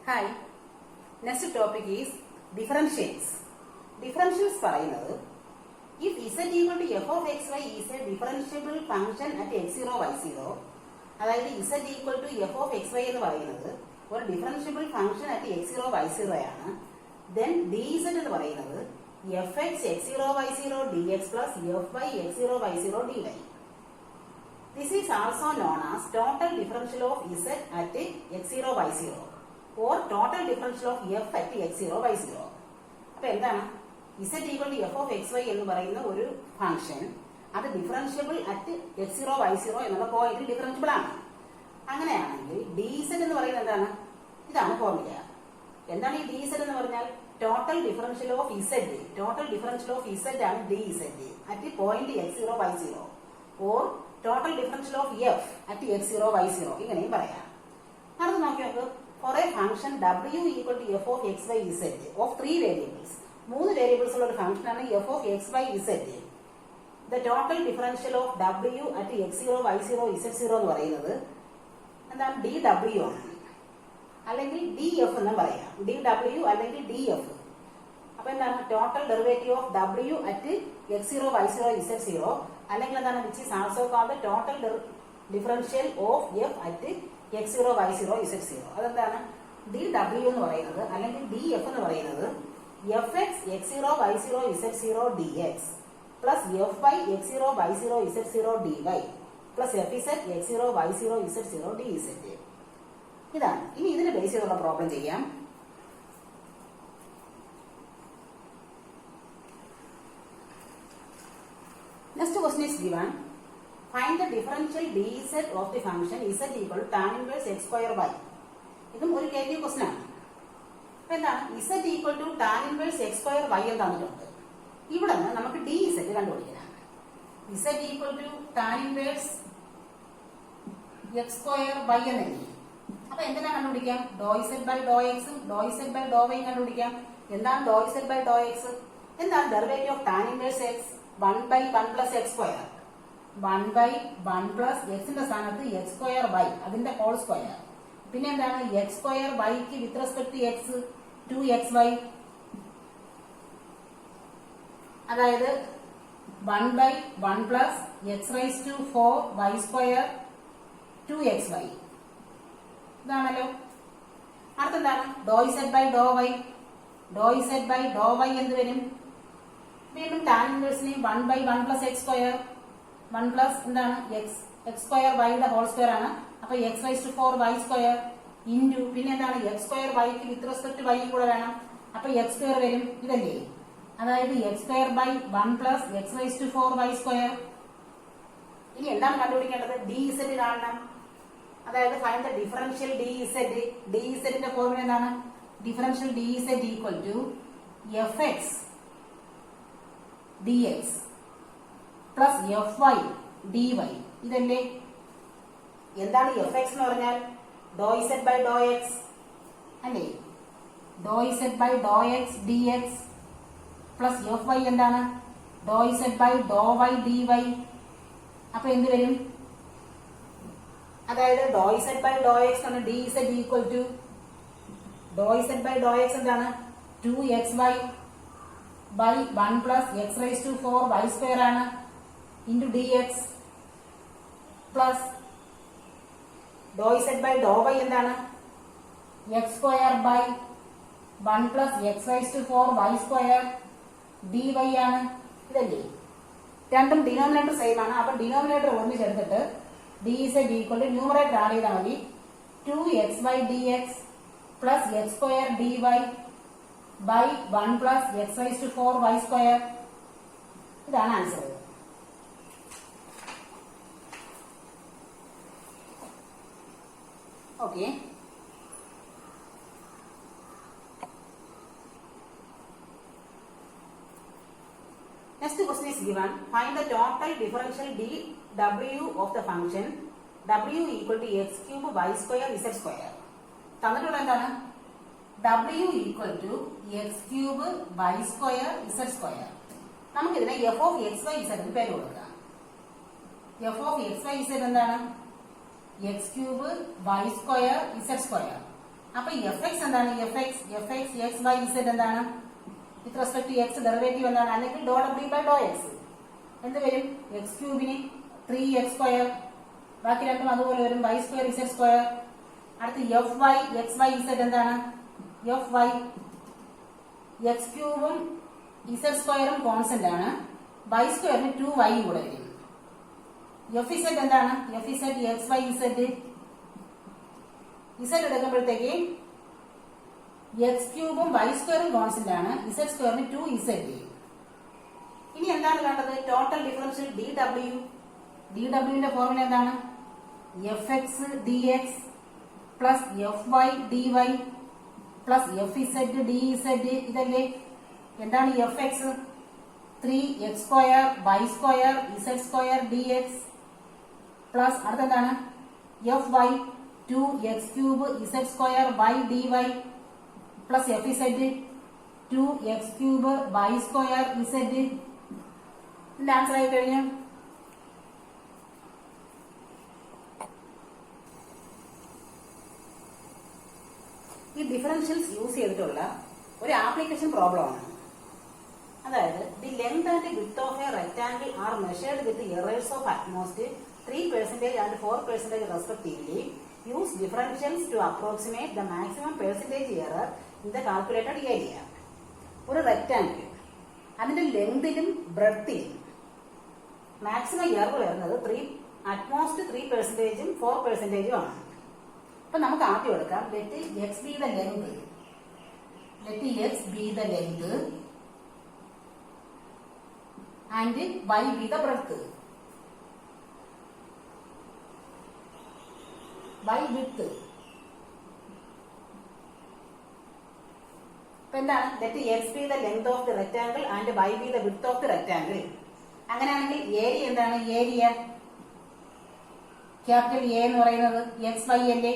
Hi. Next topic is differentials. Differentials പറയുന്നത് if z equal to f of xy is a differentiable function at x0 y0, അതായത് z equal to f of xy എന്ന് പറയുന്നത് ഒരു differentiable function at x0 y0 ആണ്. then dz എന്ന് പറയുന്നത് fx x0 y0 dx plus fy x0 y0 dy. This is also known as total differential of z at x0 y0 or total differential of f at x0 y0. അപ്പോൾ എന്താണ് z equal to f of xy എന്ന് പറയുന്ന ഒരു function അത് differentiable at x0 y0 എന്നുള്ള പോയിന്റിൽ differentiable ആണ്. അങ്ങനെയാണെങ്കിൽ dz എന്ന് പറയുന്നത് എന്താണ്? ഇതാണ് ഫോർമുല. എന്താണ് ഈ dz എന്ന് പറഞ്ഞാൽ total differential of z. Total differential of z ആണ് dz at point x0 y0 or total differential of f at x0 y0 ഇങ്ങനെയും പറയാം. അടുത്ത് നോക്കി നോക്ക്. For a function w equal to f of x by z of 3 variables, 3 variables ഉള്ള ഒരു function ആണ് f of x by z. The total differential of w at x0 y0 z0 എന്ന് പറയുന്നത് എന്താണ്? dw ആണ്, അല്ലെങ്കിൽ df എന്ന് പറയാം. dw അല്ലെങ്കിൽ df. അപ്പൊ എന്താണ്? Total derivative of w at x0 y0 z0 അല്ലെങ്കിൽ എന്താണ്? which is also called the total differential of f at x0 y0 z0. അതെന്താണ്? dw എന്ന് പറയുന്നത് അല്ലെങ്കിൽ df എന്ന് പറയുന്നത് fx x0 y0 z0 dx plus fy x0 y0 z0 dy plus fz x0 y0 z0 dz. ഇതാണ്. ഇനി ഇതിനെ base ചെയ്തുള്ള പ്രോബ്ലം ചെയ്യാം. Next question is given. Find the differential dz of the function z equal to tan inverse x square y. ഇതും ഒരു KV question ആണ്. അപ്പൊ എന്താണ്? z equal to tan inverse x square y എന്ന് തന്നിട്ടുണ്ട്. ഇവിടെ നിന്ന് നമുക്ക് dz കണ്ടുപിടിക്കണം. z equal to tan inverse x square y എന്നെഴുതി. അപ്പൊ എന്തിനാ കണ്ടുപിടിക്കാം? dou z by dou x ഉം dou z by dou y കണ്ടുപിടിക്കാം. എന്താണ് dou z by dou x? എന്താണ് derivative of tan inverse x? 1 by 1 plus x square. 1 by 1 plus x ന്റെ സ്ഥാനത്ത് x square y അതിന്റെ ഹോൾ സ്ക്വയർ. പിന്നെ എന്താണ്? x square y ക്ക് വിത്ത് റെസ്പെക്ട് x 2xy, അതായത് 1 by 1 plus x raised to 4 y square 2xy. ഇതാണല്ലോ. അടുത്തെന്താണ്? dou z by dou y. dou z by dou y എന്ത് വരും? വീണ്ടും tan ഇൻവേഴ്സിനെ 1 by 1 plus x square 1 plus എന്താണ്? x square y യുടെ whole square ആണ്. അപ്പൊ x raised to 4 y square into പിന്നെ എന്താണ്? x square y ക്ക് വിത്ത് റെസ്പെക്ട് y കൂടെ വേണം. അപ്പൊ x square വരും. ഇതല്ലേ? അതായത് x square by 1 plus x raised to 4 y square. ഇനി എന്താണ് കണ്ടുപിടിക്കേണ്ടത്? dz കാണണം. അതായത് find the differential dz. dz ന്റെ ഫോർമുല എന്താണ്? Differential dz equal to fx dx plus fy dy. ഇതല്ലേ? എന്താണ് fx എന്ന് പറഞ്ഞാൽ? dou z by dou x അല്ലേ? dou z by dou x dx plus fy എന്താണ്? dou z by dou y dy. അപ്പൊ എന്ത് വരും? അതായത് dou z by dou x ആണ് dz equal to dou z by dou x എന്താണ്? 2xy by 1 plus x raised to 4 y square ആണ് into dx plus dou z by dou y എന്താണ്? x square by 1 plus x raised to 4 y square dy ആണ്. ഇതല്ലേ? രണ്ടും denominator same ആണ്. അപ്പൊ denominator ഒന്നിച്ചെടുത്തിട്ട് dz equal to numerator add ചെയ്താൽ മതി. 2xy dx plus x square dy by 1 plus x raised to 4 y square. ഇതാണ് answer. Okay. Next question is given. Find the total differential dw of the function w equal to x cube y square z square. തന്നിട്ടുള്ള എന്താണ്? w equal to x cube y square z square. നമുക്കിതിനെ f of x y z എന്ന് പേര് കൊടുക്കാം. f of x y z എന്താണ്? x cube y square z square. അപ്പൊ F X എന്താണ്? F X X by Z എന്താണ്? With respect to X derivative എന്താണ്? അല്ലെങ്കിൽ ഡോ ഡബ്ല്യു ബൈ ഡോ എക്സ് എന്ത് വരും? എക്സ് ക്യൂബിന് 3x², ബാക്കി രണ്ടും അതുപോലെ വരും, y² z². അടുത്ത് F Y X by Z എന്താണ്? എഫ് വൈ എക്സ് ക്യൂബും z² കോൺസ്റ്റന്റ് ആണ്, y²ന് 2y കൂടെ വരും. എഫ് ഇസെഡ് എന്താണ്? F Z X by Z. Z എടുക്കുമ്പോഴത്തേക്ക് എക്സ് ക്യൂബും y² കോൺസ്റ്റന്റ് ആണ്, z²ന് 2z. ഇനി എന്താണ് വേണ്ടത്? Total differential D W. D ഡബ്ല്യുവിന്റെ ഫോർമുല എന്താണ്? F X D X plus F Y D Y plus F Z D Z. ഇതല്ലേ? എന്താണ് F X? 3x² y² z² dx plus അടുത്തെന്താണ്? F Y 2x³ z² y dy plus F Z 2x³ y² z. ഇതിന്റെ answer ആയി കഴിഞ്ഞു. ഈ differentials use ചെയ്തിട്ടുള്ള ഒരു application problem ആണ്. അതായത് the length and width of a rectangle are measured with errors of utmost 3% and 4% respectively. Use differentials to approximate the maximum percentage error in the calculated area. ഒരു rectangle അതിന്റെ ലെങ്തിലും ബ്രെഡ്ത്തിലും maximum error at most അറ്റ്മോസ്റ്റ് 3%ഉം 4%ഉം ആണ്. അപ്പൊ നമുക്ക് ആദ്യം എടുക്കാം. Let x be the length. Let x be the length and y be the breadth. by width. ഇപ്പൊ എന്താണ്? let x be the length of the rectangle and y be the width of the rectangle. അങ്ങനെയാണെങ്കിൽ area എന്താണ്? Area capital A എന്ന് പറയുന്നത് X Y അല്ലേ?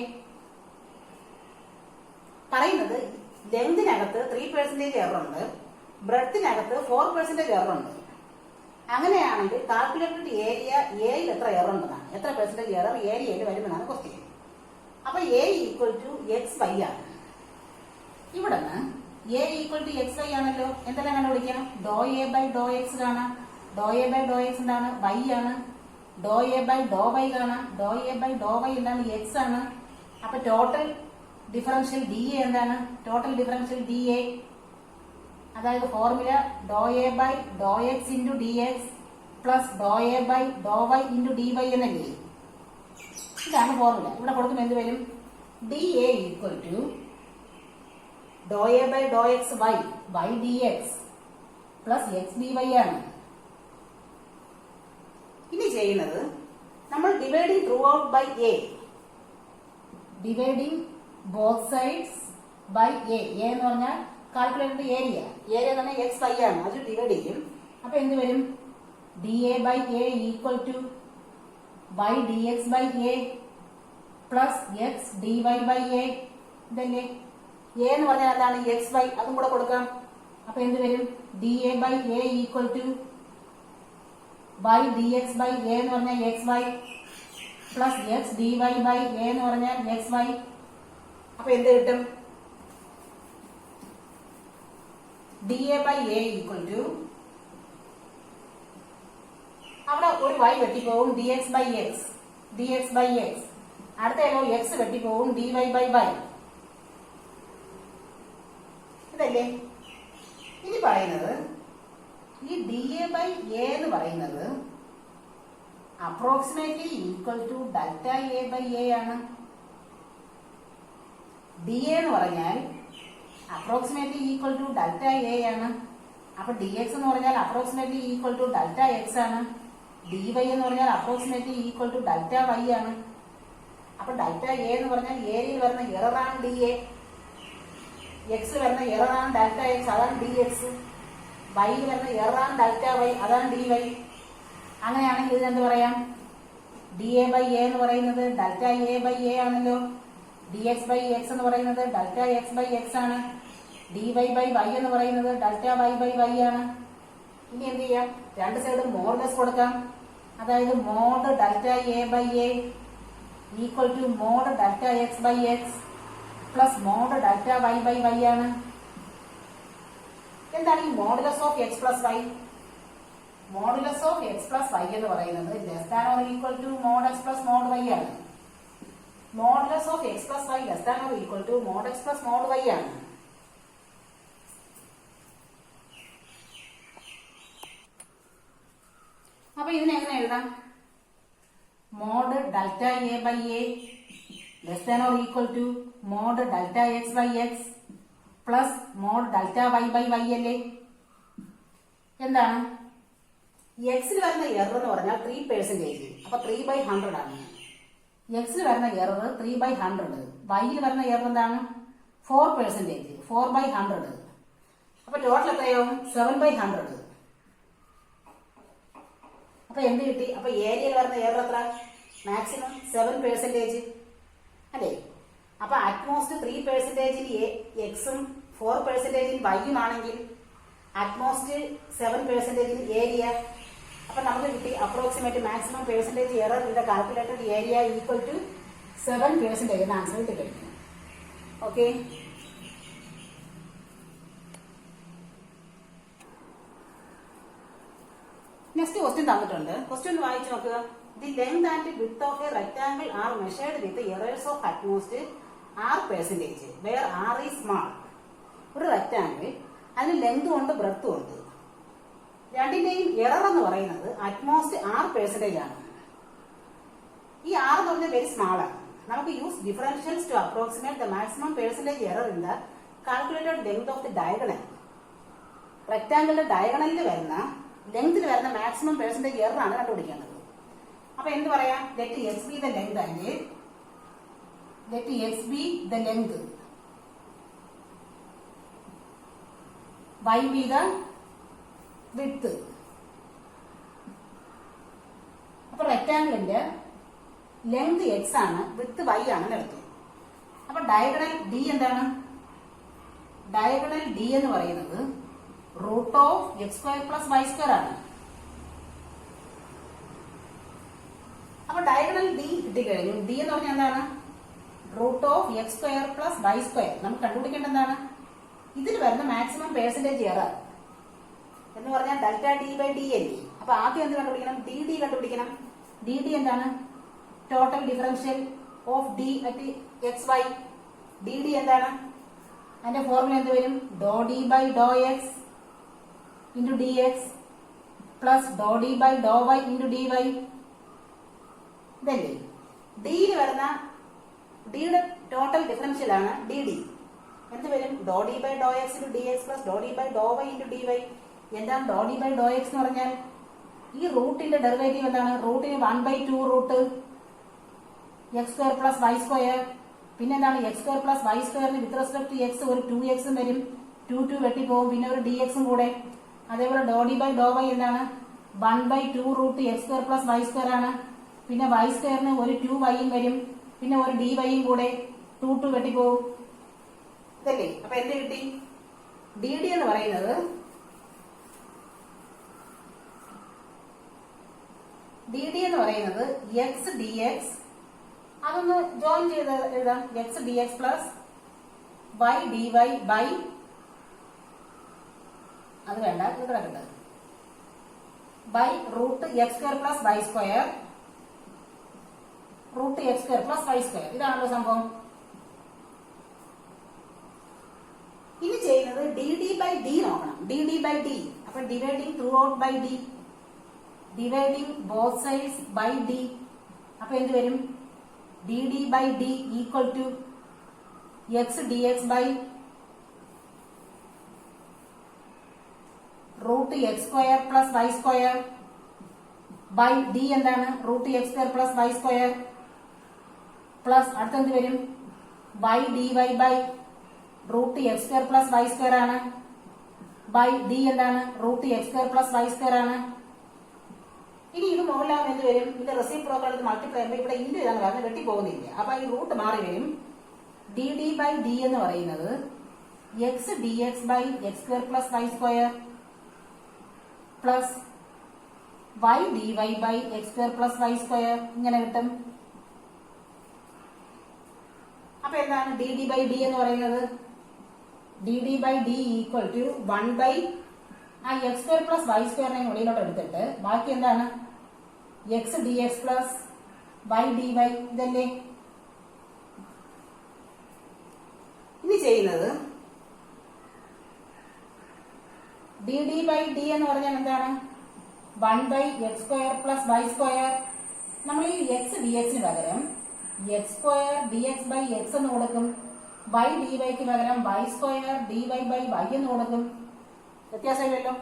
പറയുന്നത് ലെങ്തിനകത്ത് 3% error ഉണ്ട്, ബ്രെഡ്ത്തിനകത്ത് 4% error ഉണ്ട്. അങ്ങനെയാണെങ്കിൽ കാൽക്കുലേറ്റഡ് ഏരിയ എയിൽ എത്ര എറർ ഉണ്ടെന്നാണ്, എത്ര പെർസെന്റേജ് എറർ ഏരിയയിൽ വരുമെന്നാണ് ക്വസ്റ്റ്യൻ. അപ്പൊ a equal to x y ആണ്. ഇവിടെ a equal to x y ആണല്ലോ. എന്തെല്ലാം കണ്ടുപിടിക്കാം? ഡോ എ ബൈ ഡോ എക്സ് കാണാം. ഡോ എ ബൈ ഡോ എക്സ് എന്താണ്? വൈ ആണ്. ഡോ എ ബൈ ഡോ വൈ കാണാം. ഡോ എ ബൈ ഡോ വൈ എന്താണ്? എക്സ് ആണ്. അപ്പൊ ടോട്ടൽ ഡിഫറൻഷ്യൽ ഡി എ എന്താണ്? ടോട്ടൽ ഡിഫറൻഷ്യൽ ഡി എ അതായത് ഫോർമുല ഡോ a by Dr x into d X plus ഡോ a by Dr y into d y എന്നല്ലേ? ഇതാണ് ഫോർമുല. ഇവിടെ കൊടുക്കുമ്പോൾ എന്ത് വരും? ഡി എ ഈക്വൽ ടു ഡോ a by Dr x y y D X plus x d Y ആണ്. ഇനി ചെയ്യുന്നത് നമ്മൾ dividing through out by a. Dividing both sides by a. A എന്ന് പറഞ്ഞാൽ കാൽക്കുലേറ്റഡ് ഏരിയ. ഏരിയ എന്ന് പറഞ്ഞാൽ എക്സ് വൈ ആണ്. അത് ഡിവൈഡ് ചെയ്യും. അപ്പൊ എന്ത് വരും? D a by a equal to y dx by a plus x d Y by a. ഇതല്ലേ? എ എന്ന് പറഞ്ഞാൽ എന്താണ്? X y. അതും കൂടെ കൊടുക്കാം. അപ്പൊ എന്ത് വരും? D a by a equal to y dx by a എന്ന് പറഞ്ഞാൽ x y plus x d Y by a എന്ന് പറഞ്ഞാൽ എക്സ് വൈ. അപ്പൊ എന്ത് കിട്ടും? D a by a equal to അവിടെ ഒരു y വെട്ടിപ്പോവും, D X by X. D X by X. അടുത്തല്ലോ എക്സ് വെട്ടിപ്പോവും, ഡി വൈ ബൈ വൈ. ഇതല്ലേ? ഇനി പറയുന്നത് ഈ ഡി എ ബൈ എ എന്ന് പറയുന്നത് approximately equal to delta a by a ആണ്. ഡി എ എന്ന് പറഞ്ഞാൽ approximately equal to delta a ആണ്. അപ്പൊ ഡി എക്സ് എന്ന് പറഞ്ഞാൽ approximately equal to delta x ആണ്. ഡി വൈ എന്ന് പറഞ്ഞാൽ approximately equal to delta y ആണ്. അപ്പൊ ഡെൽറ്റ എ എന്ന് പറഞ്ഞാൽ ഏരിയയിൽ വരുന്ന എററാണ് ഡി എ. എക്സ് വരുന്ന എററാണ് ഡെൽറ്റ എക്സ്, അതാണ് ഡി എക്സ്. വൈയിൽ വരുന്ന എററാണ് ഡെൽറ്റ വൈ, അതാണ് ഡി വൈ. അങ്ങനെയാണെങ്കിൽ ഇതിനെന്ത് പറയാം? ഡി എ ബൈ എ എന്ന് പറയുന്നത് ഡെൽറ്റ എ ബൈ എ ആണല്ലോ. ഡി എക്സ് ബൈ എക്സ് എന്ന് പറയുന്നത് ഡെൽറ്റ എക്സ് ബൈ എക്സ് ആണ്. ഡി വൈ ബൈ വൈ എന്ന് പറയുന്നത് ഡെൽറ്റ വൈ ബൈ വൈ ആണ്. ഇനി എന്ത് ചെയ്യാം? രണ്ട് സൈഡും മോഡുലസ് കൊടുക്കാം. അതായത് mod delta a by a equal to mod delta x by x plus mod delta y by Y ആണ്. എന്താണ് ഈ modulus of x plus y? Modulus of x plus y എന്ന് പറയുന്നത് less than or equal to mod X plus mod Y ആണ്. Modulus of x plus y less than or equal to mod X plus mod Y ആണ്. അപ്പൊ ഇതിനെ എങ്ങനെ എഴുതാം? Mod delta a by a less than or equal to mod delta x by x plus mod delta y by y അല്ലേ? എന്താണ് എക്സിൽ വരുന്ന error എന്ന് പറഞ്ഞാൽ 3%. അപ്പൊ 3/100 ആണ്. എക്സിൽ വരുന്ന എറർ 3/100. വൈയിൽ വരുന്ന എറർ എന്താണ്? 4%. 4/100. അപ്പൊ ടോട്ടൽ എത്രയാവും? 7/100. അപ്പൊ എന്ത് കിട്ടി? അപ്പൊ ഏരിയയിൽ വരുന്ന എറർ എത്ര? മാക്സിമം 7% അല്ലേ? അപ്പൊ അറ്റ്മോസ്റ്റ് 3% എക്സും 4% വൈയും ആണെങ്കിൽ അറ്റ്മോസ്റ്റ് 7% ഏരിയ. അപ്പൊ നമുക്ക് കിട്ടി approximate maximum percentage error in the calculated area equal to 7% എന്ന ആൻസർ കിട്ടിക്കഴിഞ്ഞു. ഓക്കെ, നെക്സ്റ്റ് ക്വസ്റ്റ്യൻ തന്നിട്ടുണ്ട്. ക്വസ്റ്റ്യൻ വായിച്ചു നോക്കുക. The length and width of a rectangle are measured with errors of at most R%, where R is small. ഒരു rectangle, അതിന് ലെങ്തും ഉണ്ട് ബ്രെഡ്ത്തും ഉണ്ട്. രണ്ടിന്റെയും എറർ എന്ന് പറയുന്നത് അറ്റ്മോസ്റ്റ് R% ആണ്. ഈ R എന്ന് പറഞ്ഞാൽ വെരി സ്മാൾ ആണ്. നമുക്ക് use differentials to approximate the maximum percentage error in the calculated length of the diagonal. റെക്ടാംഗിളിന്റെ ഡയഗണലിൽ വരുന്ന ലെങ്തിൽ വരുന്ന മാക്സിമം പെർസെന്റേജ് എറർ ആണ് കണ്ടുപിടിക്കേണ്ടത്. അപ്പൊ എന്ത് പറയാം? Let x be the length and let x be the length, y be the width. അപ്പൊ റെക്ടാംഗിളിന്റെ ലെങ്ത് x ആണ്, വിഡ്ത്ത് y ആണെന്ന് എടുത്തു. അപ്പൊ ഡയഗണൽ d എന്താണ്? ഡയഗണൽ d എന്ന് പറയുന്നത് √(x²+ y² ആണ്. അപ്പൊ ഡയഗണൽ d കിട്ടിക്കഴിഞ്ഞു. d എന്ന് പറഞ്ഞാൽ എന്താണ്? √(x² + y². നമുക്ക് കണ്ടുപിടിക്കേണ്ട എന്താണ്? ഇതിൽ വരുന്ന മാക്സിമം പെർസെന്റേജ് എറർ എന്ന് പറഞ്ഞാൽ ഡെൽറ്റ ഡി ബൈ ഡി അല്ലേ? അപ്പൊ ആദ്യം എന്ത് കണ്ടുപിടിക്കണം? ഡി ഡി കണ്ടുപിടിക്കണം. ഡി ഡി എന്താണ്? Total differential of d at x y. D d എന്താണ്? അതിന്റെ ഫോർമുല എന്ത് വരും? Doe d by Dr x into d X plus doe d by Dr y into d y. ഇതല്ലേ ഡിയിൽ വരുന്ന ഡിയുടെ ടോട്ടൽ ഡിഫറൻഷ്യൽ ആണ് ഡി ഡി. എന്ത് വരും? Doe d by Dr x into d X plus doe d by Dr y into d y. എന്താണ് ഡോ d by Dr x എന്ന് പറഞ്ഞാൽ? ഈ റൂട്ടിന്റെ ഡെറിവേറ്റീവ് എന്താണ്? റൂട്ടിന് 1/2 √(x² + y². പിന്നെ എന്താണ്? x² + y²ന് വിത്ത് റെസ്പെക്ട് ടു എക്സ് ഒരു 2x വരും. 2 വെട്ടിപ്പോവും. പിന്നെ ഒരു dx കൂടെ. അതേപോലെ ഡോ ഡി ബൈ ഡോ വൈ എന്താണ്? 1/2 √(x² + y² ആണ്. പിന്നെ y²ന് ഒരു 2y വരും. പിന്നെ ഒരു dy കൂടെ 2 വെട്ടിപ്പോവും. ഇതല്ലേ? അപ്പൊ എന്ത് കിട്ടി? ഡി ഡി എന്ന് പറയുന്നത് എക്സ് ഡി എക്സ്. അതൊന്ന് ജോയിൻ ചെയ്ത് എഴുതാം. X D X plus y D Y by, അത് വേണ്ട, ഇത് കിടക്കട്ടെ, by √(x² + y². √(x² + y². ഇതാണല്ലോ സംഭവം. ഇനി ചെയ്യുന്നത് ഡി ഡി ബൈ ഡി നോക്കണം. D d by d. അപ്പൊ dividing through out by d, dividing both sides by d. അപ്പൊ എന്ത് വരും? D d by d equal to x D X by √(x² + y² by d എന്താണ്? √(x² + y². Plus അടുത്തെന്ത് വരും? By D Y by √(x² + y² ആണ്. By d എന്താണ്? √(x² + y² ആണ്. ഇനി ഇത് മുകളിലാകുമ്പോൾ എന്ത് വരും? ഇതിന്റെ റെസിപ്രോക്കൽ മൾട്ടിപ്ലൈ ചെയ്യുമ്പോൾ ഇവിടെ ഇൻറ്റു ഇതാണ് കാരണം വെട്ടി പോകുന്നില്ല. അപ്പൊ ഈ റൂട്ട് മാറി വരും. ഡി ഡി ബൈ ഡി എന്ന് പറയുന്നത് x D X by x² + y² plus y D Y by x² + y². ഇങ്ങനെ കിട്ടും. അപ്പൊ എന്താണ് ഡി ഡി ബൈ ഡി എന്ന് പറയുന്നത്? D d by d equal to 1 by ആ എക്സ് സ്ക്വയർ പ്ലസ് വൈ സ്ക്വയറിനെ ഉള്ളിലോട്ട് എടുത്തിട്ട് ബാക്കി എന്താണ് x D X plus y D y. ഇതല്ലേ ഇനി ചെയ്യുന്നത്? ഡി ഡി ബൈ ഡി എന്ന് പറഞ്ഞാൽ എന്താണ്? 1 by x square plus y square. നമ്മൾ ഈ എക്സ് ഡി എക്സിന് പകരം x square d X by x എന്ന് കൊടുക്കും. വൈ ഡി വൈക്ക് പകരം y square D Y by y എന്ന് കൊടുക്കും. വ്യത്യാസമില്ലല്ലോ.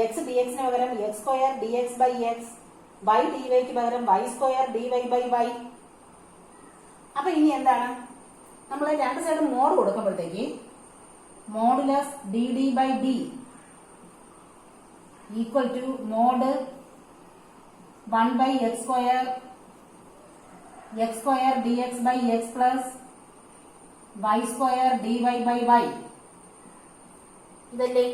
എക്സ് ഡി എക്സിന് പകരം x square d X by x, y d വൈക്ക് പകരം y square D Y by y. അപ്പൊ ഇനി എന്താണ്? നമ്മൾ രണ്ട് സൈഡും മോഡ് കൊടുക്കുമ്പോഴത്തേക്ക് modulus d d by d equal to mod 1 by x square d X by x plus y square D Y by Y. ഇതല്ലേ?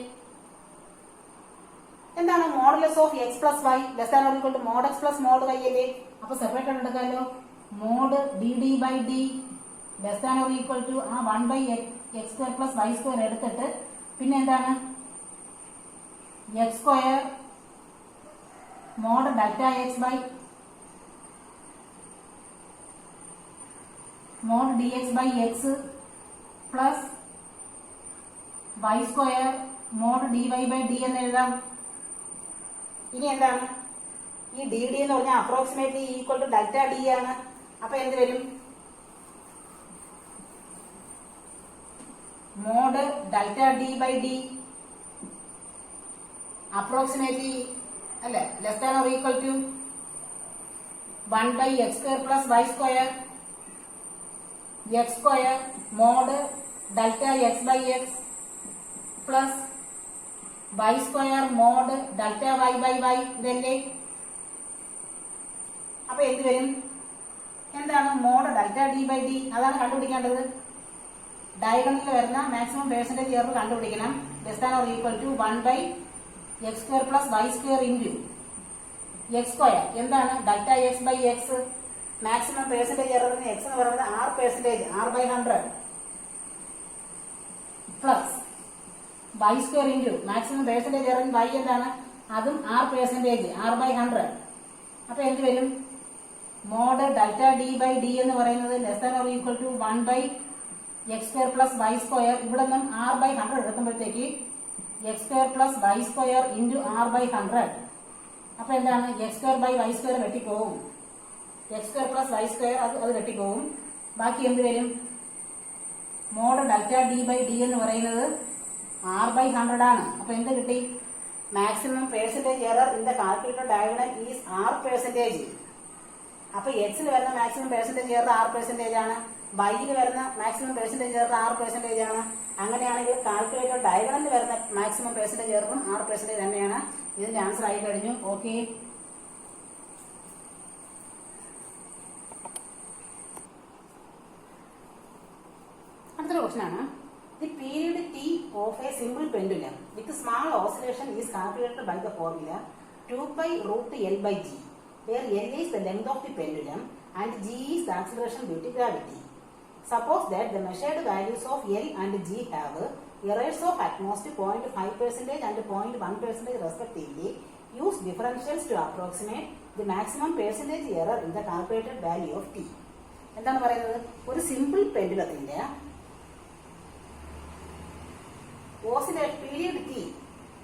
എന്താണ് modulus of x plus y less than or equal to mod X plus mod y അല്ലേ? അപ്പൊ separate ആയിട്ട് എടുക്കാമല്ലോ. Mod d d by d less than or equal to ആ 1 by x square plus y square എടുത്തിട്ട് പിന്നെ എന്താണ് x square mod delta x by mod d X by x plus y square mod d Y by d എന്ന് എഴുതാം. ഇനി എന്താണ്? ഈ d d എന്ന് പറഞ്ഞാൽ approximately equal to delta d ആണ്. അപ്പൊ എന്ത് വരും? Mod delta d by d approximately അല്ലെ less than or equal to 1 by x square plus y square x square mod delta x by x plus y square mod delta y by Y. ഇതല്ലേ? അപ്പൊ എന്ത് വരും? എന്താണ് mod delta d by d? അതാണ് കണ്ടുപിടിക്കേണ്ടത്. ഡയഗണലിൽ വരുന്ന maximum percentage error കണ്ടുപിടിക്കണം. Less than or equal to 1 by x square plus y square into x square എന്താണ് delta x by x. Maximum percentage എററിന് എക്സ് എന്ന് പറയുന്നത് 6%, 6/100 plus y square into maximum percentage എററിന് വൈ എന്താണ്? അതും 6%, 6/100. അപ്പൊ എന്ത് വരും? Mod delta d by d എന്ന് പറയുന്നത് less than or equal to 1 by x square plus y square. ഇവിടെ നിന്നും 6/100 എടുക്കുമ്പോഴത്തേക്ക് x square plus y square into 6/100. അപ്പൊ എന്താണ്? X square by Y square വെട്ടിപ്പോവും. X square plus y square അത് വെട്ടിപ്പോവും. ബാക്കി എന്ത് വരും? Mod delta d by d എന്ന് പറയുന്നത് 6/100 ആണ്. അപ്പൊ എന്ത് കിട്ടി? Maximum percentage error in the calculator diagonal is 6%. അപ്പൊ എക്സിൽ വരുന്ന മാക്സിമം പെർസെന്റേജ് എറർ 6% ആണ്. വൈയിൽ വരുന്ന മാക്സിമം പെർസെന്റേജ് എറർ 6% ആണ്. അങ്ങനെയാണെങ്കിൽ കാൽക്കുലേറ്റർ ഡയഗണലിൽ വരുന്ന മാക്സിമം പെർസെന്റേജ് എററും 6% തന്നെയാണ്. ഇതിന്റെ ആൻസർ ആയി കഴിഞ്ഞു. ഓക്കെ. അടുത്തൊരു ക്വസ്റ്റൻ ആണ്. The period t of a simple pendulum with small oscillation is calculated by the formula 2π√L/g, where L is the length of the pendulum and g is the acceleration due to gravity. Suppose that the measured values of L and g have errors of at most 0.5% and 0.1% respectively. Use differentials to approximate the maximum percentage error in the calculated value of t. എന്താണ് പറയുന്നത്? ഒരു simple പെൻഡുലത്തിന്റെ oscillation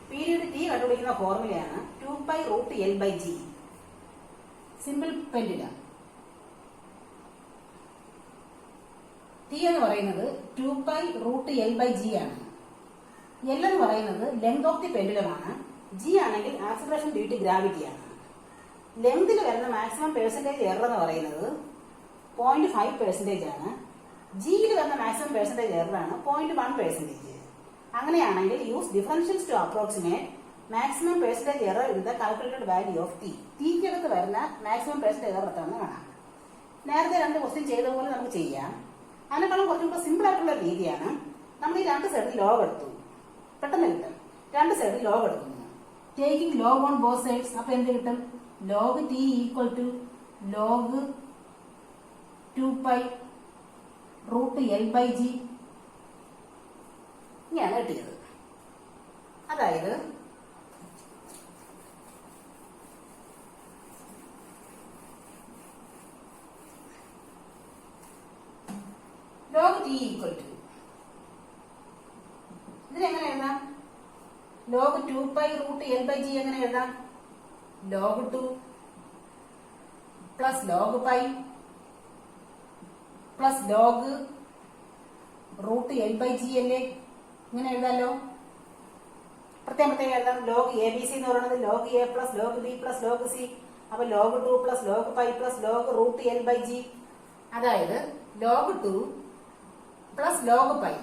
period T കണ്ടുപിടിക്കുന്ന ഫോർമുലയാണ് 2π√L/g. Simple pendulum T എന്ന് പറയുന്നത് 2π√L/g ആണ്. L എന്ന് പറയുന്നത് length of the pendulum ആണ്. ജി ആണെങ്കിൽ ആക്സിലറേഷൻ ഡ്യൂ ടു ഗ്രാവിറ്റി ആണ്. ലെങ്തിൽ വരുന്ന മാക്സിമം പെർസെന്റേജ് എറർ എന്ന് പറയുന്നത് 0.5% ആണ്. ജിയിൽ വരുന്ന മാക്സിമം പെർസെന്റേജ് എറർ ആണ് 0.1%. അങ്ങനെയാണെങ്കിൽ use differentials to approximate maximum percentage error in the calculated value of t. ടിക്ക് അടുത്ത് വരുന്ന മാക്സിമം പെർസെന്റേജ് എറർ എത്രയെന്ന് കാണാം. നേരത്തെ രണ്ട് ക്വസ്റ്റ്യൻ ചെയ്തതുപോലെ നമുക്ക് ചെയ്യാം. അതിനേക്കാളും കുറച്ചും കൂടെ സിമ്പിൾ ആയിട്ടുള്ള രീതിയാണ്. നമ്മൾ ഈ രണ്ട് സൈഡിൽ ലോഗ് എടുത്തു, പെട്ടെന്ന് കിട്ടും. രണ്ട് സൈഡിൽ ലോഗ് എടുക്കുന്നു, taking log on both sides. അപ്പൊ എന്ത് കിട്ടും? Log t equal to log 2π root l by g ഇങ്ങനെയാണ് കിട്ടിയത്. അതായത് ലോഗ് ടി ഈക്വൽ ടു ഇതിനെങ്ങനെ എഴുതാം? Log 2 pi root l by g എങ്ങനെ എഴുതാം? Log 2 plus log pi plus log root l by g അല്ലേ? ഇങ്ങനെ എഴുതാമല്ലോ. പ്രത്യേകം എഴുതാം. ലോഗ് എ ബി സി എന്ന് പറയുന്നത് log a plus log b plus log c. അപ്പൊ log 2 plus log pi plus log root l by g. അതായത് log 2 plus log pi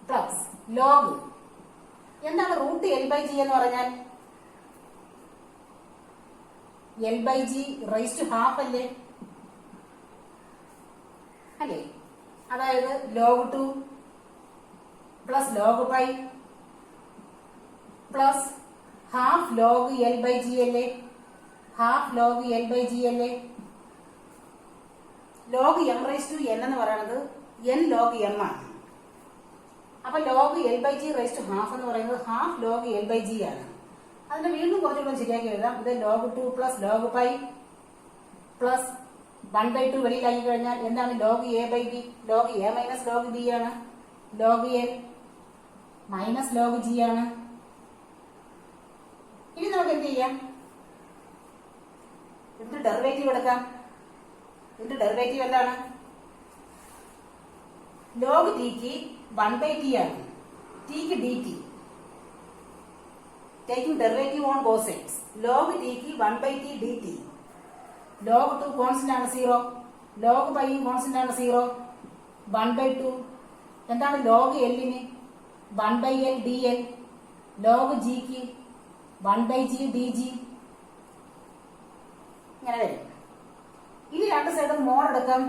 plus log എന്താണ് root l by g എന്ന് പറഞ്ഞാൽ? L by g raise to half അല്ലേ? അല്ലേ? അതായത് log 2 plus log pi plus half log l by g അല്ലേ? Half log l by g അല്ലേ? Log m raise to N എന്ന് പറയുന്നത് എൻ ലോഗ് എം ആണ്. അപ്പൊ log l by g raise to half എന്ന് പറയുന്നത് half log l by g ആണ്. അതിനെ വീണ്ടും കുറച്ചുകൂടെ ശരിയാക്കി എഴുതാം. ഇത് log 2 plus log pi plus 1/2 വെളിയിലാക്കി കഴിഞ്ഞാൽ എന്താണ്? Log a by b. Log a minus log b ആണ്. Log n minus log g ആണ്. ഇനി നമുക്ക് എന്ത് ചെയ്യാം? ഇതിന്റെ ഡെറിവേറ്റീവ് എടുക്കാം. ഇതിന്റെ ഡെറിവേറ്റീവ് എന്താണ്? ലോഗ് ടിക്ക് 1/t ആണ്. Tick D T. Taking derivative on both sides. Log t की 1/t dt. Log 2 constant ആണ് 0. Log pi constant ആണ് 0. 1/2 എന്താണ്? log l ന് 1/l dl. log g ക്ക് 1/g dg. ഇങ്ങനെ വരും. ഇനി രണ്ട് സൈഡും മോഡ് എടുക്കാം.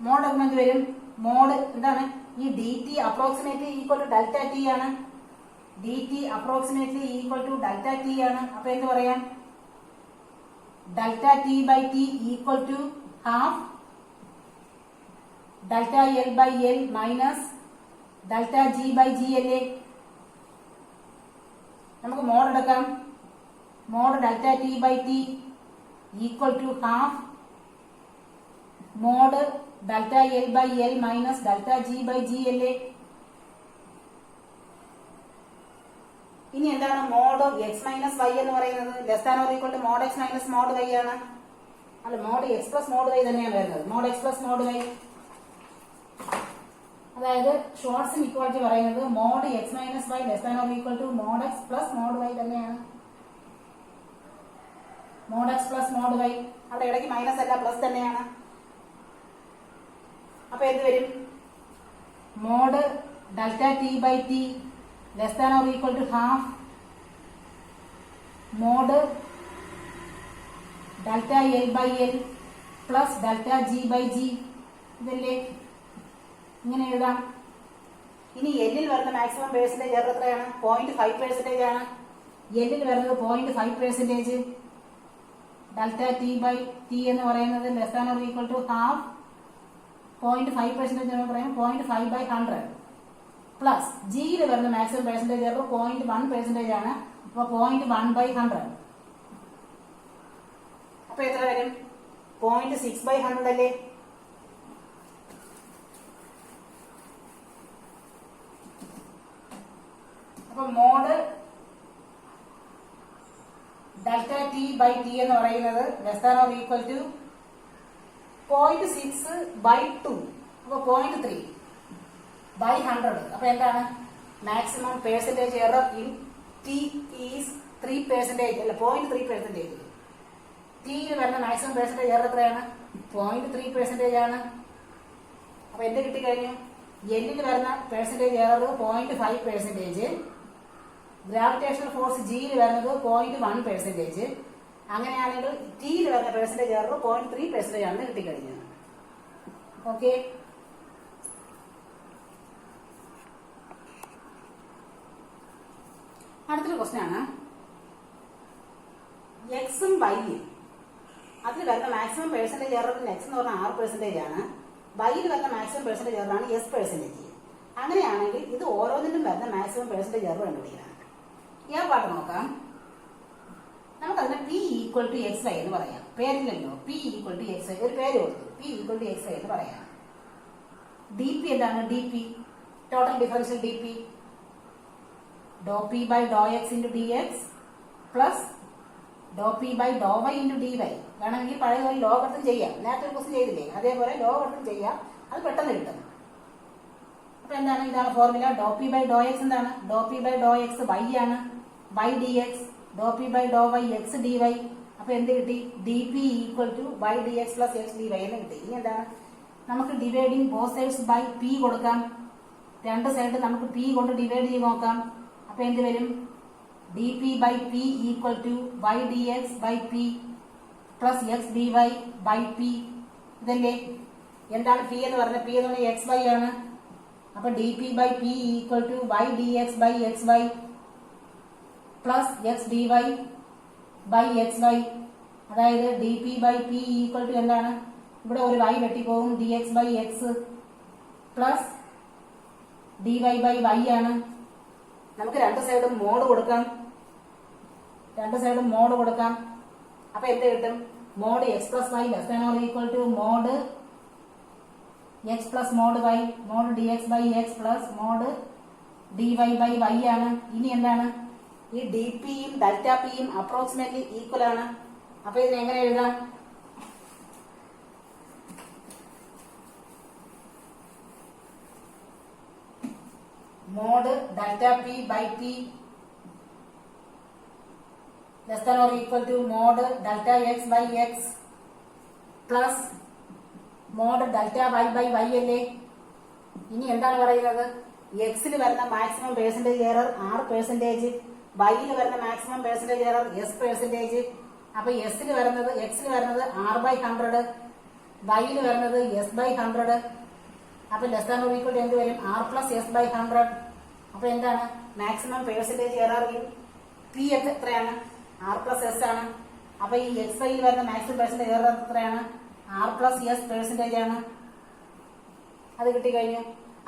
മോഡ് എടുക്കുമ്പോൾ വരും മോഡ് എന്താണ്? ഈ dt approximately equal to delta t ആണ്. dt approximately equal to delta t ആണ്. അപ്പൊ എന്ത് പറയാം? Delta t by t equal to half delta l by l minus delta g by g അല്ലേ? നമുക്ക് മോഡ് എടുക്കാം. Mod delta t by t equal to half mod delta l by l minus delta g by g അല്ലേ? ഇനി എന്താണ്? Mod X minus y എന്ന് പറയുന്നത് less than or equal to mod X minus mod Y ആണ്. അല്ല, mod X plus mod y തന്നെയാണ് വരുന്നത്. Mod X plus mod y. അതായത് ഷോർട്ട്സ് ഇക്വാളിറ്റി പറയുന്നത് mod X minus Y less than or equal to mod X plus mod y തന്നെയാണ്. Mod X plus mod y. അവിടെ ഇടയ്ക്ക് minus അല്ല, plus തന്നെയാണ്. അപ്പൊ എന്ത് വരും? Mod delta t by t less than or equal to half mod delta L by L plus delta G by G. ഇതല്ലേ? ഇങ്ങനെ എഴുതാം. ഇനി എല്ലിൽ വരുന്ന മാക്സിമം പേഴ്സൻറ്റേജ് എറർ എത്രയാണ്? 0.5% ആണ്. എല്ലിൽ വരുന്നത് 0.5%. ഡെൽറ്റ ടി ബൈ ടി എന്ന് പറയുന്നത് less than or equal to half 0.5% എന്ന് പറയുന്നത് 0.5 by 100 പ്ലസ് ജിയിൽ വരുന്ന മാക്സിമം പെർസെന്റേജ് എറർ 0.1% ആണ്. അപ്പൊ 0.1 by 100. അപ്പൊ എത്ര വരും? 0.6 by 100 അല്ലേ? അപ്പൊ mod delta t by t എന്ന് പറയുന്നത് less than or equal to 0.6 by 2. അപ്പൊ 0.3 by 100. അപ്പൊ എന്താണ്? Maximum percentage error in t is 3% അല്ല 0.3%. ടിയിൽ വരുന്ന മാക്സിമം പെർസെന്റേജ് എറർ എത്രയാണ്? 0.3% ആണ്. അപ്പൊ എന്ത് കിട്ടിക്കഴിഞ്ഞു? എന്നിൽ വരുന്ന പെർസെന്റേജ് എറർ 0.5%. ഗ്രാവിറ്റേഷണൽ ഫോഴ്സ് ജിയിൽ വരുന്നത് 0.1%. അങ്ങനെയാണെങ്കിൽ ടിയിൽ വരുന്ന പെർസെന്റേജ് എറർ 0.3% ആണ് കിട്ടിക്കഴിഞ്ഞത്. ഓക്കെ. അടുത്തൊരു ക്വസ്റ്റ്യൻ ആണ്. എക്സും വൈയും അതിൽ വരുന്ന മാക്സിമം പെർസെൻറ്റേജ് എറർ എക്സ് എന്ന് പറഞ്ഞാൽ 6% ആണ്. വൈയിൽ വരുന്ന മാക്സിമം പെർസെൻറ്റേജ് എററാണ് S%. അങ്ങനെയാണെങ്കിൽ ഇത് ഓരോന്നിനും വരുന്ന മാക്സിമം പെർസെൻറ്റേജ് എറർ കണ്ടുപിടിക്കണം. ഈ പാട്ട് നോക്കാം. നമുക്കതിനെ P ഈക്വൽ ടു XY എന്ന് പറയാം. പേരില്ലല്ലോ, P ഈക്വൽ ടു XY ഒരു പേര് കൊടുത്തു. P ഈക്വൽ ടു XY എന്ന് പറയാം. DP എന്താണ്? DP ടോട്ടൽ ഡിഫറൻഷ്യൽ DP ഡോ P by Dr X into DX plus ഡോ P by Dr Y into DY. വേണമെങ്കിൽ പഴയതുപോലെ ലോകത്തും ചെയ്യാം. നേരത്തെ ഒരു ക്വസ്റ്റ്യൻ ചെയ്തില്ലേ, അതേപോലെ ലോകത്തും ചെയ്യാം. അത് പെട്ടെന്ന് കിട്ടും. അപ്പൊ എന്താണ്? ഇതാണ് ഫോർമുല. ഡോ P ബൈ ഡോ X എന്താണ്? ഡോ P by Dr X Y ആണ്. Y dx ഡോ P by Dr Y X dy. അപ്പൊ എന്ത് കിട്ടി? DP equal to Y dx plus X dy എന്ന് കിട്ടി. ഇനി എന്താണ്? നമുക്ക് dividing both sides by P കൊടുക്കാം. രണ്ട് സൈഡ് നമുക്ക് P കൊണ്ട് ഡിവൈഡ് ചെയ്ത് നോക്കാം. അപ്പൊ എന്ത് വരും? DP by P equal to Y dx by P plus X dy by P. ഇതല്ലേ? എന്താണ് P എന്ന് പറഞ്ഞത്? P എന്ന് പറഞ്ഞാൽ XY ആണ്. അപ്പൊ DP by P equal to Y dx by XY plus X dy by XY. അതായത് DP by P equal to എന്താണ്? ഇവിടെ ഒരു Y വെട്ടിപ്പോകും. dx by X plus dy by Y ആണ്. നമുക്ക് രണ്ട് സൈഡും മോഡ് കൊടുക്കാം. അപ്പൊ എന്ത് കിട്ടും? Mod X plus Y less than or equal to mod X plus mod Y mod dx by X plus mod dy by Y ആണ്. ഇനി എന്താണ്? ഈ DPയും ഡെൽറ്റ പിയും അപ്രോക്സിമേറ്റ്ലി ഈക്വൽ ആണ്. അപ്പൊ ഇതിന് എങ്ങനെ എഴുതാം? Mod delta p by P less than or equal to mod delta X by X plus mod delta Y by Y അല്ലേ? ഇനി എന്താണ് പറയുന്നത്? എക്സിൽ വരുന്ന മാക്സിമം പെർസെന്റേജ് എറർ 6%, വൈയിൽ വരുന്ന മാക്സിമം പെർസെന്റേജ് എറർ S%. അപ്പൊ എക്സിൽ വരുന്നത് R ബൈ 100, വൈയിൽ വരുന്നത് S ബൈ 100. അപ്പൊ less than or equal to എന്ത് വരും? R plus S by 100. അപ്പൊ എന്താണ്? Maximum percentage error in P എത്രയാണ്? R പ്ലസ് S ആണ്. അപ്പൊ ഈ XYയിൽ വരുന്ന മാക്സിമം പെർസെന്റേജ് എറർ എത്രയാണ്? R പ്ലസ് S% ആണ്. അത് കിട്ടിക്കഴിഞ്ഞു.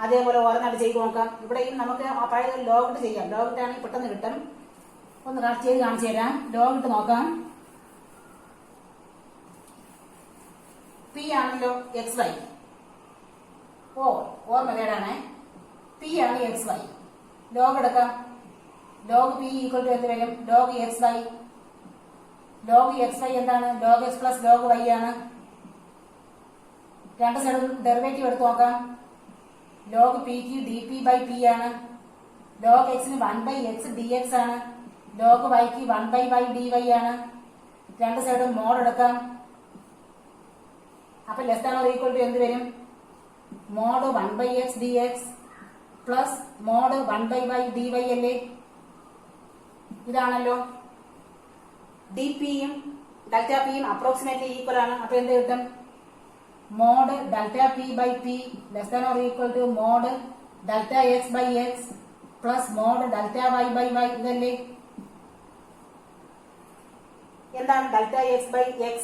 അതേപോലെ ഓരോന്നായിട്ട് ചെയ്ത് നോക്കാം. ഇവിടെയും നമുക്ക് ആ പഴയ ലോഗിട്ട് ചെയ്യാം. ലോഗിട്ട് ആണെങ്കിൽ പെട്ടെന്ന് കിട്ടും. ഒന്ന് ചെയ്ത് കാണിച്ചു തരാം. ലോഗിട്ട് നോക്കാം. P ആണല്ലോ XY. ഓർമ്മ കേടാണ്. P ആണ് XY. ലോഗ് എടുക്കാം. ലോഗ് P ഈക്വൽ ടു എന്ത് വരും? Log XY. ലോഗ് XY എന്താണ്? Log X plus log Y ആണ്. രണ്ട് സൈഡും ഡെറിവേറ്റീവ് എടുത്ത് നോക്കാം. ലോഗ് Pക്ക് DP ബൈ P ആണ്. ലോഗ് Xന് 1 ബൈ X dx ആണ്. ലോഗ് Yക്ക് 1 ബൈ Y dy ആണ്. രണ്ട് സൈഡും മോഡ് എടുക്കാം. അപ്പൊ less than or equal to എന്ത് വരും? Mod 1 by X dx plus mod 1 by Y dy അല്ലേ? ഇതാണല്ലോ. DPയും ഡെൽറ്റ പിയും അപ്രോക്സിമേറ്റ്ലി ഈക്വൽ ആണ്. അപ്പൊ എന്ത് കിട്ടും? Mod delta P by P less than or equal to mod delta X by X plus mod delta Y by Y. ഇതല്ലേ? എന്താണ് ഡെൽറ്റ X ബൈ X?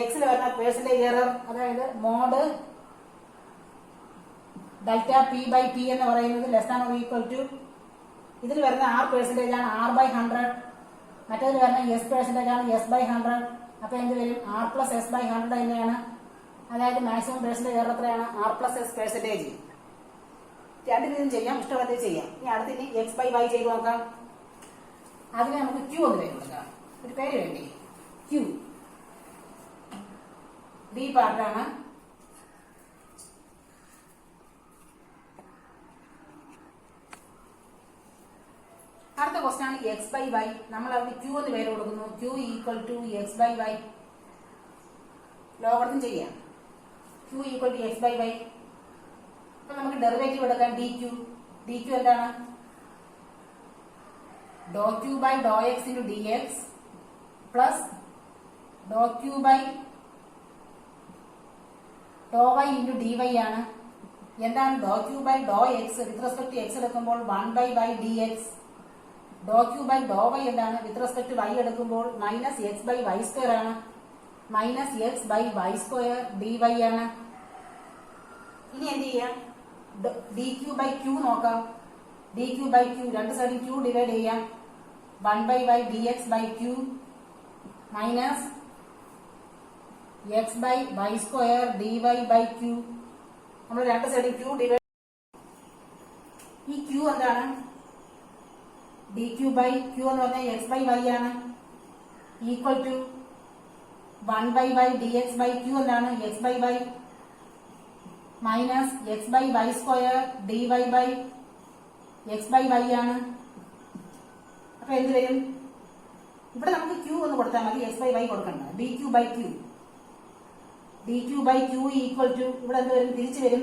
എക്സിൽ വരുന്ന പെർസെന്റേജ് എറർ, അതായത് mod delta P by P എന്ന് പറയുന്നത് less than or equal to, ഇതിൽ വരുന്ന R% ആണ് R ബൈ 100, മറ്റേതിൽ വരുന്ന S% ആണ് S ബൈ 100. അപ്പൊ എന്ത് വരും? R പ്ലസ് S ബൈ 100 തന്നെയാണ്. അതായത് മാക്സിമം പെർസെന്റേജ് എറർ എത്രയാണ്? R plus S percentage. രണ്ട് രീതിയും ചെയ്യാം, ഇഷ്ടമുള്ളത് ചെയ്യാം. ഇനി അടുത്തിന് X ബൈ Y ചെയ്ത് നോക്കാം. അതിന് നമുക്ക് Q ഒന്ന് പേര് കൊടുക്കാം. ഒരു പേര് വേണ്ടി Q. D പാർട്ടാണ്. അടുത്ത ക്വസ്റ്റ്യൻ ആണ് X ബൈ Y. നമ്മൾ അവിടെ Q എന്ന് പേര് കൊടുക്കുന്നു. Q equal to X by Y. ലോകത്തും ചെയ്യാം. Q equal to X by Y. അപ്പൊ നമുക്ക് ഡെറിവേറ്റീവ് എടുക്കാം. DQ എന്താണ്? Doh Q by Dr X into DX plus doh Q by Dr Y into dy ആണ്. എന്താണ്? Doh Q by Dr X with respect to X എടുക്കുമ്പോൾ 1 by Y dx doh Q by Dr Y എന്താണ്? With respect Y എടുക്കുമ്പോൾ minus X by Y square ആണ്. Minus X by Y square D Y ആണ്. ഇനി എന്ത് ചെയ്യാം? D Q by Q നോക്കാം. D Q by Q രണ്ട് സൈഡും ക്യൂ ഡിവൈഡ് ചെയ്യാം. 1 by Y D X by Q minus X by Y square D Y by Q. നമ്മൾ രണ്ട് സൈഡും ക്യൂ ഡിവൈഡ്. ഈ ക്യൂ എന്താണ്? ഡി ക്യൂ ബൈ ക്യൂ എന്ന് പറഞ്ഞാൽ എക്സ് ബൈ വൈ ആണ്. Equal to 1 by Y D X by Q എന്താണ്? X by Y minus X by Y square D Y by X by Y ആണ്. അപ്പൊ എന്ത് വരും? ഇവിടെ നമുക്ക് ക്യൂ എന്ന് കൊടുത്താൽ മതി, എക്സ് ബൈ വൈ കൊടുക്കണ്ട. D Q by q, d Q by q equal to ഇവിടെ എന്ത് വരും? തിരിച്ചു വരും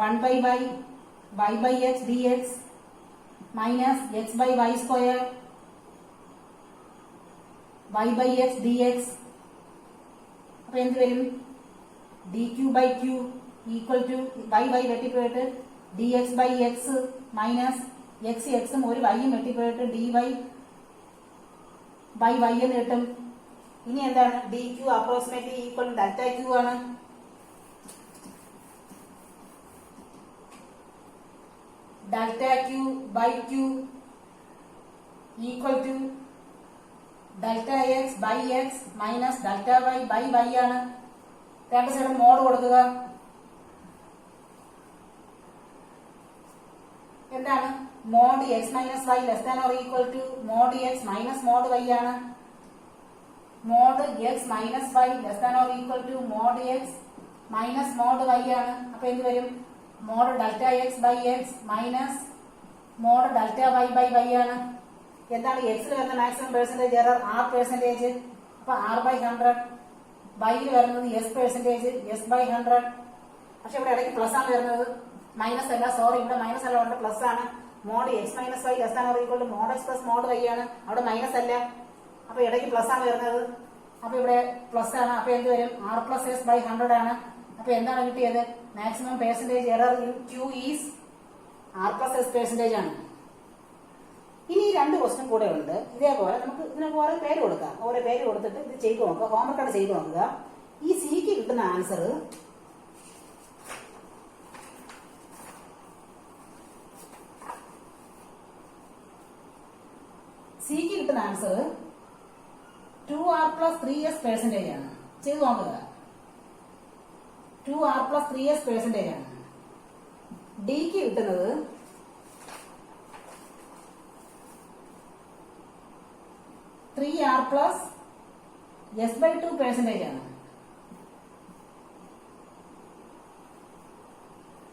1 by y y by X D x minus X by Y square y by X D x. അപ്പൊ എന്ത് വരും? D Q by q equal to y y വെട്ടിപ്പോയിട്ട് d X by x minus x എക്സും ഒരു വൈയും വെട്ടിപ്പോയിട്ട് d Y by y എന്ന് കിട്ടും. ഇനി എന്താണ്? D q approximately equal delta q ആണ്. Delta q by q equal to delta x by x minus delta y by Y ആണ്. രണ്ട് സൈഡും മോഡ് കൊടുക്കുക. എന്താണ്? Mod X minus Y less than or equal to mod X minus mod Y ആണ്. Mod X minus Y less than or equal to mod X minus mod Y ആണ്. അപ്പൊ എന്ത് വരും? Mod delta x by x minus mod delta y by Y ആണ്. എന്താണ്? എക്സിൽ വരുന്ന maximum percentage error R percentage. അപ്പൊ ആർ ബൈ 100. വൈയിൽ വരുന്നത് എസ് പെർസെന്റേജ് എസ് ബൈ 100. പക്ഷെ ഇവിടെ ഇടയ്ക്ക് പ്ലസ് ആണ് വരുന്നത്, മൈനസ് അല്ല. സോറി, ഇവിടെ മൈനസ് അല്ല, അവിടെ പ്ലസ് ആണ്. Mod X minus Y less than or equal to mod X plus mod Y ആണ്. അവിടെ മൈനസ് അല്ല, അപ്പൊ ഇടയ്ക്ക് പ്ലസ് ആണ് വരുന്നത്. അപ്പൊ ഇവിടെ പ്ലസ് ആണ്. അപ്പൊ എന്ത് വരും? ആർ പ്ലസ് എസ് ബൈ 100 ആണ്. അപ്പൊ എന്താണ് കിട്ടിയത്? Maximum percentage error in Q is R plus S percentage ആണ്. ഇനി ഈ രണ്ട് ക്വസ്റ്റ്യൻ കൂടെ ഉണ്ട്. ഇതേപോലെ നമുക്ക് ഇതിനൊക്കെ ഓരോ പേര് കൊടുക്കാം. ഓരോ പേര് കൊടുത്തിട്ട് ഇത് ചെയ്ത് നോക്കുക. ഹോംവർക്കാണ് ചെയ്ത് നോക്കുക. ഈ സിക്ക് കിട്ടുന്ന ആൻസർ സിക്ക് കിട്ടുന്ന answer 2r plus 3s percentage ആണ്. ചെയ്ത് നോക്കുക. 2r plus 3s പെർസെന്റേജ് ആണ്. ഡിക്ക് കിട്ടുന്നത് 3r plus s by 2 percentage ആണ്.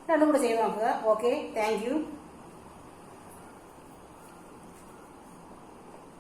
രണ്ടും കൂടെ ചെയ്ത് നോക്കുക. Okay, thank you.